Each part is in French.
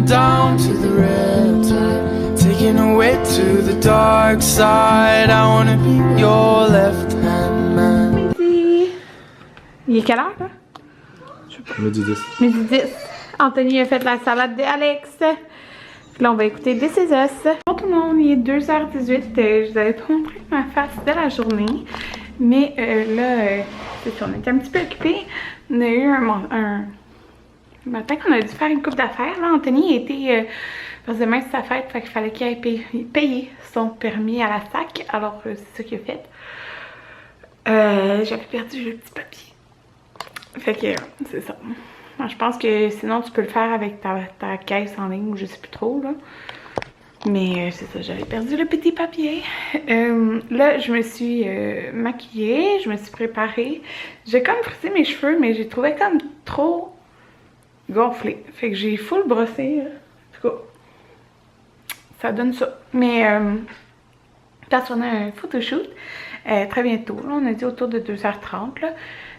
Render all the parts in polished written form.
down to the red tide, taking away to the dark side. I wanna be your left hand man. Il est quelle heure là? Midi 10. Midi 10. Anthony a fait la salade d'Alex. Là, on va écouter This Is Us. Bonjour tout le monde, il est 2h18. Je vous avais pas montré ma face de la journée. Mais là, c'est ça, on était un petit peu occupés. On a eu un matin qu'on a dû faire une coupe d'affaires. Là, Anthony était... parce que demain, c'est sa fête, fait qu'il fallait qu'il aille payer son permis à la SAC. Alors, c'est ça qu'il a fait. J'avais perdu le petit papier. Fait que, c'est ça. Je pense que sinon, tu peux le faire avec ta caisse en ligne ou je sais plus trop, là. Mais c'est ça, j'avais perdu le petit papier. Là, je me suis maquillée, je me suis préparée. J'ai comme frisé mes cheveux, mais j'ai trouvé comme trop gonflé. Fait que j'ai full brossé. En tout cas, ça donne ça. Mais parce qu'on a un photoshoot très bientôt. Là, on a dit autour de 2h30. Là.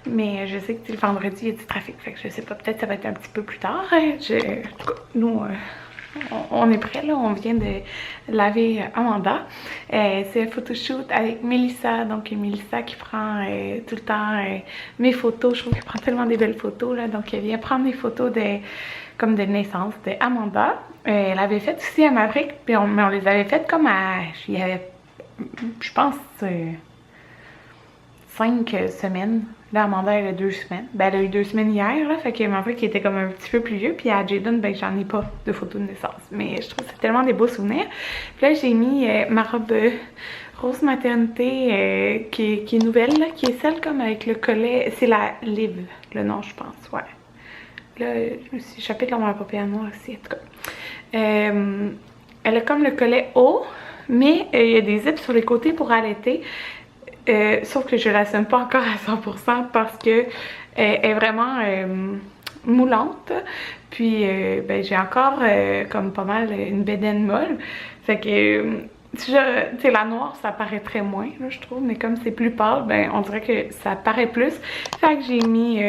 Mais je sais que le vendredi, il y a du trafic. Fait que je sais pas, peut-être ça va être un petit peu plus tard. En tout cas, nous... on est prêts, là, on vient de laver Amanda. C'est un photoshoot avec Melissa, donc Melissa qui prend tout le temps mes photos. Je trouve qu'elle prend tellement des belles photos, là, donc elle vient prendre des photos comme de naissance de Amanda. Elle avait fait aussi à Maverick, mais on les avait faites comme il y avait, je pense, 5 semaines. Là, Amanda, elle a 2 semaines. Ben, elle a eu 2 semaines hier, là. Fait que Maverick était comme un petit peu plus vieux. Puis à Jaden, ben, j'en ai pas de photos de naissance. Mais je trouve que c'est tellement des beaux souvenirs. Puis là, j'ai mis ma robe rose maternité qui est nouvelle, là. Qui est celle comme avec le collet. C'est la Liv, le nom, je pense. Ouais. Là, je me suis échappée dans ma paupière noire aussi, en tout cas. Elle a comme le collet haut, mais il y a des zips sur les côtés pour allaiter. Sauf que je l'assume pas encore à 100% parce que elle est vraiment moulante. Puis ben, j'ai encore comme pas mal une bédaine molle. Fait que tu sais, la noire ça paraîtrait moins là, je trouve, mais comme c'est plus pâle, ben on dirait que ça paraît plus. Fait que j'ai mis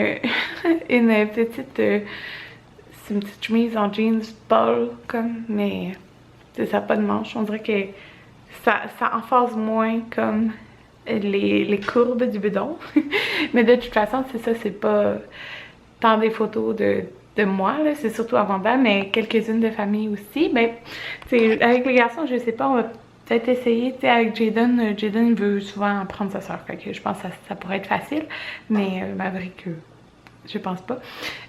une petite c'est une petite chemise en jeans pâle comme, mais ça n'a pas de manche. On dirait que ça emphase moins comme les courbes du bidon. Mais de toute façon, c'est ça, c'est pas tant des photos de moi, c'est surtout Amanda, mais quelques-unes de famille aussi. Ben, avec les garçons, je sais pas, on va peut-être essayer, avec Jaden. Jaden veut souvent prendre sa soeur, fait que je pense que ça pourrait être facile, mais Maverick, je pense pas.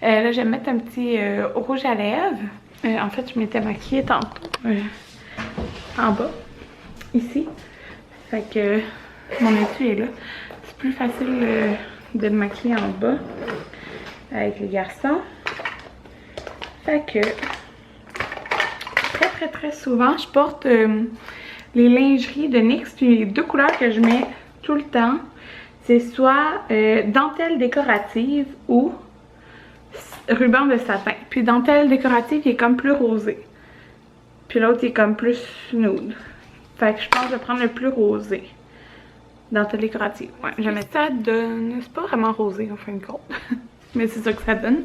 Là, je vais mettre un petit rouge à lèvres. En fait, je m'étais maquillée tantôt en bas, ici. Fait que mon étui est là. C'est plus facile de me maquiller en bas avec les garçons. Fait que très souvent, je porte les lingeries de NYX. Puis les 2 couleurs que je mets tout le temps, c'est soit dentelle décorative ou ruban de satin. Puis dentelle décorative, il est comme plus rosé. Puis l'autre, il est comme plus nude. Fait que je pense que je vais prendre le plus rosé. Dentelle décorative. Ouais, jamais ça donne. C'est pas vraiment rosé en fin de compte. Mais c'est ça que ça donne.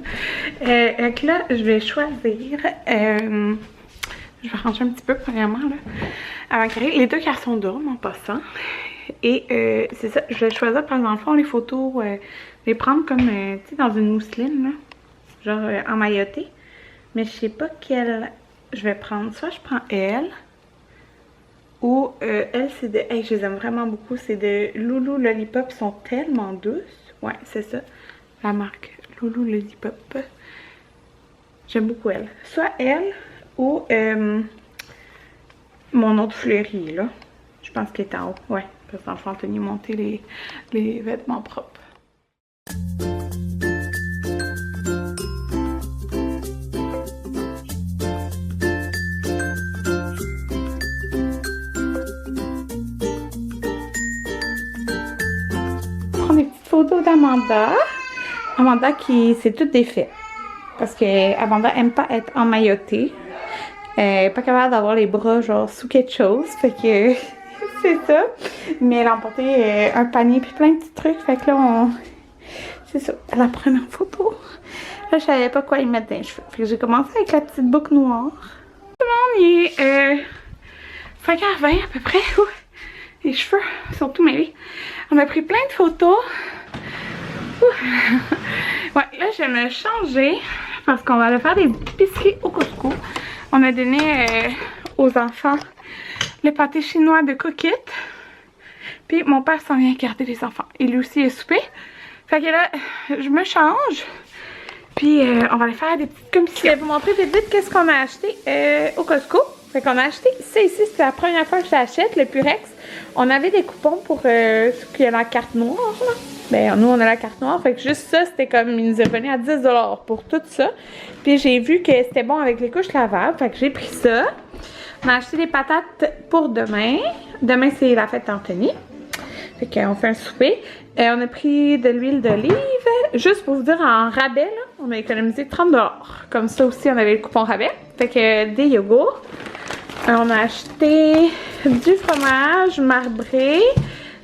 Et là, je vais choisir. Je vais ranger un petit peu premièrement là. Avant qu'il arrive. Les 2 garçons dorment en passant. Et c'est ça. Je vais choisir par exemple les photos. Les prendre comme tu sais, dans une mousseline là. Genre emmaillotée. Mais je sais pas quelle je vais prendre. Soit je prends elle. Ou elle, c'est de... Hey, je les aime vraiment beaucoup. C'est de Loulou Lollipop. Ils sont tellement douces. Ouais, c'est ça. La marque Loulou Lollipop. J'aime beaucoup elle. Soit elle ou mon autre fleurie, là. Je pense qu'elle est en haut. Ouais, parce qu'enfin, Anthony monter les vêtements propres. Des petites photos d'Amanda. Amanda qui c'est tout défait. Parce que Amanda aime pas être emmaillotée. Elle est pas capable d'avoir les bras genre sous quelque chose. Fait que c'est ça. Mais elle a emporté un panier puis plein de petits trucs. Fait que là c'est ça, la première photo. Là, je savais pas quoi y mettre dans les cheveux. Fait que j'ai commencé avec la petite boucle noire. Tout le monde, il est 5h20 à peu près. Ouh, les cheveux sont tout mêlés. On a pris plein de photos. Ouais, là, je vais me changer parce qu'on va aller faire des épiceries au Costco. On a donné aux enfants le pâté chinois de Cookit. Puis mon père s'en vient garder les enfants. Et lui aussi est soupé. Fait que là, je me change. Puis on va aller faire des petites commissions. Je vais vous montrer vite vite qu'est-ce qu'on a acheté au Costco. Fait qu'on a acheté ça ici, c'est la première fois que je l'achète, le Purex. On avait des coupons pour ceux qui ont la carte noire, là. Ben, nous, on a la carte noire. Fait que juste ça, c'était comme, il nous est revenu à 10 $ pour tout ça. Puis j'ai vu que c'était bon avec les couches lavables. Fait que j'ai pris ça. On a acheté des patates pour demain. Demain, c'est la fête d'Anthony. Fait qu'on fait un souper. On a pris de l'huile d'olive. Juste pour vous dire, en rabais, là, on a économisé 30 $. Comme ça aussi, on avait le coupon rabais. Fait que des yogourts. On a acheté du fromage marbré,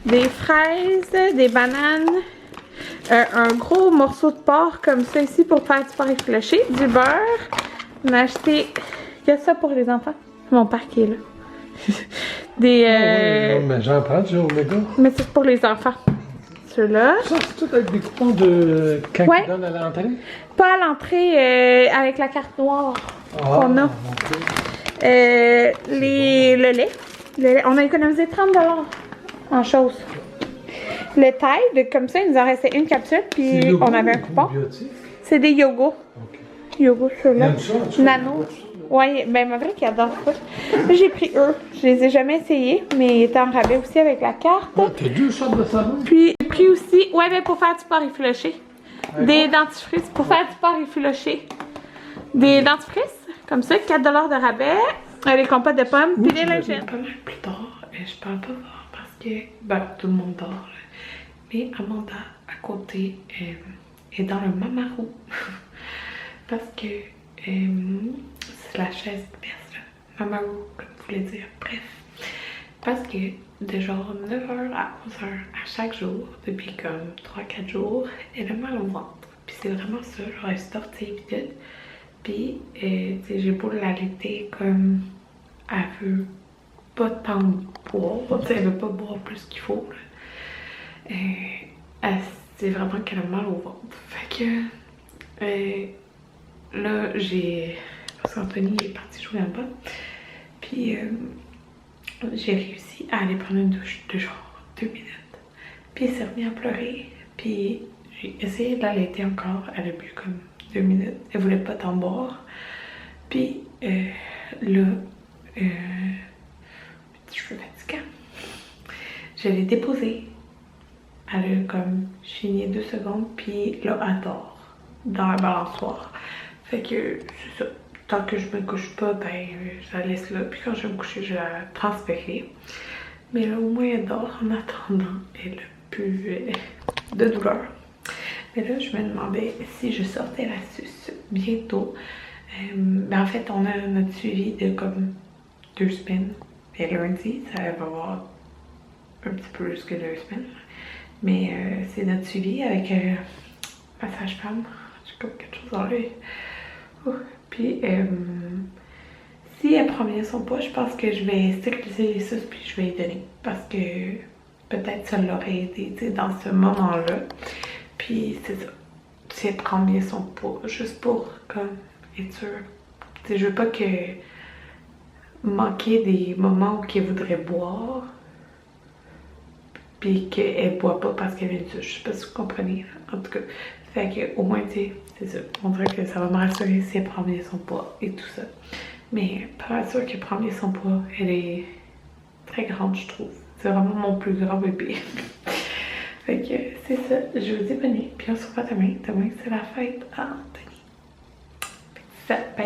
des fraises, des bananes, un gros morceau de porc comme ça ici pour faire du porc effiloché, du beurre. On a acheté, qu'est-ce que ça pour les enfants? Mon père qui est là. Des Oui, mais j'en prends du Omega. Mais c'est pour les enfants. Ceux-là. Ça, c'est tout avec des coupons de quand Ouais. ils donnent à l'entrée? Pas à l'entrée avec la carte noire qu'on a. Okay. Le lait. On a économisé 30 $ en choses. Le Tide, comme ça, il nous en restait une capsule, puis on avait un coupon. C'est des yogos. Okay. Yogos, ceux-là. Nano. Ouais, ben ma vraie qui adore ça. Là, j'ai pris eux. Je les ai jamais essayés, mais ils étaient en rabais aussi avec la carte. Oh, t'as 2 sortes de savon? Puis j'ai pris aussi, ouais, ben pour faire du porc effiloché. Des dentifrices pour faire du porc effiloché. Des dentifrices, comme ça, 4 $ de rabais. Les compotes de pommes, puis des lingettes. Pas mal plus tard, je parle pas fort parce que, ben, tout le monde dort, là. Mais Amanda, à côté, est dans le mamarou. Parce que c'est la chaise qui perce, là. Mamarou, comme vous voulez dire. Bref. Parce que de genre 9h à 11h à chaque jour, depuis comme 3-4 jours, elle a mal au ventre. Puis c'est vraiment ça, genre elle se tortille vite tout. Puis, j'ai beau l'allaiter comme elle veut pas tant boire, elle veut pas boire plus qu'il faut. C'est vraiment qu'elle a mal au ventre. Fait que là, parce qu'Anthony est parti jouer là-bas. Puis, j'ai réussi à aller prendre une douche de genre 2 minutes. Puis, elle s'est remise à pleurer. Puis, j'ai essayé de l'allaiter encore. Elle a bu comme 2 minutes. Elle voulait pas t'en boire. Puis là, petit cheveu fatigant. Je l'ai déposée. Elle a comme chigné 2 secondes. Puis là, elle dort dans la balançoire. Fait que c'est ça. Tant que je me couche pas, ben je la laisse là. Puis quand je vais me coucher, je vais la transférer. Mais là, au moins, elle dort en attendant. Elle a plus de douleur. Mais là, je me demandais si je sortais la suce bientôt. Ben en fait, on a notre suivi de comme 2 semaines. Et lundi, ça va avoir un petit peu plus que 2 semaines. Mais c'est notre suivi avec ma sage-femme. J'ai comme quelque chose dans l'œil. Puis, si elle prend bien son poids, je pense que je vais stériliser les suces puis je vais y donner. Parce que peut-être ça l'aurait aidé, tu sais, dans ce moment-là. Puis c'est ça, si elle prend bien son poids, juste pour comme être sûre. Tu sais, je veux pas que manquer des moments où elle voudrait boire, puis qu'elle boit pas parce qu'elle vient de. Je sais pas si vous comprenez, en tout cas. Fait que au moins, tu sais, c'est ça. On dirait que ça va me rassurer si elle prend bien son poids et tout ça. Mais pas sûr qu'elle prend bien son poids. Elle est très grande, je trouve. C'est vraiment mon plus grand bébé. Fait que c'est ça, je vous dis bonne nuit, puis on se revoit demain. Demain, c'est la fête à Anthony. Fait que ça,